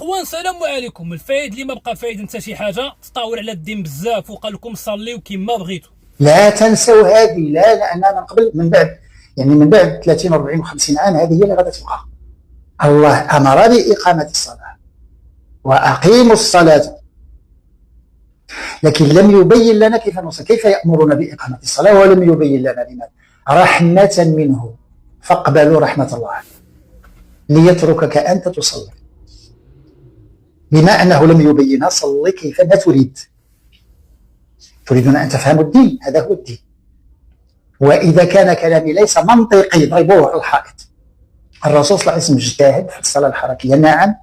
اخوان السلام عليكم. الفايد اللي ما بقى فايد انت شي حاجه تطاول على الدين بزاف وقال لكم صليو كما بغيتوا. لا تنسوا هذه، لا لاننا من قبل من بعد، يعني من بعد 30 و40 و50 عام هذه هي اللي غادي تبقى. الله امر باقامه الصلاه واقيموا الصلاه، لكن لم يبين لنا كيف نصلي، كيف يامرنا باقامه الصلاه ولم يبين لنا لماذا. رحمه منه، فاقبلوا رحمه الله ليتركك انت تصلي، بما انه لم يبينها صلي كيفما تريد. تريدون ان تفهموا الدين، هذا هو الدين. واذا كان كلامي ليس منطقي ضربوه على الحائط. الرسول صلى الله عليه وسلم اجتهد في الصلاه الحركيه، نعم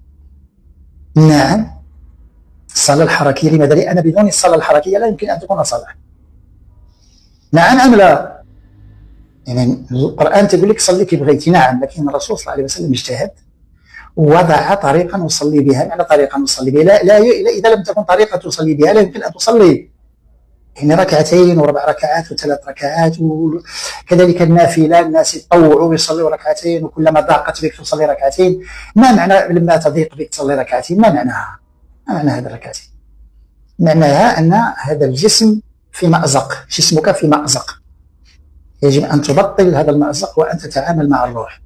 الصلاه الحركيه. لماذا؟ لان بدون الصلاه الحركيه لا يمكن ان تكون صلاه. نعم ام لا؟ يعني القران تقول لك صلي كيف بغيتي، نعم، لكن الرسول صلى الله عليه وسلم اجتهد ووضع طريقه نصلي بها. معنى طريقه نصلي بها، لا اذا لم تكن طريقه تصلي بها لا يمكن ان تصلي. يعني ركعتين وربع ركعات وثلاث ركعات، وكذلك النافله الناس يتطوعوا ويصلوا ركعتين، وكلما ضاقت بك تصلي ركعتين. ما معنى لما تضيق بك تصلي ركعتين؟ ما معناها؟ ما معنى هذه الركعتين؟ معناها ان هذا الجسم في مأزق، جسمك في مأزق، يجب ان تبطل هذا المأزق وان تتعامل مع الروح.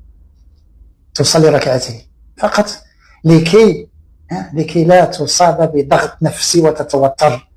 تصلي ركعتين فقط لكي لا تصاب بضغط نفسي وتتوتر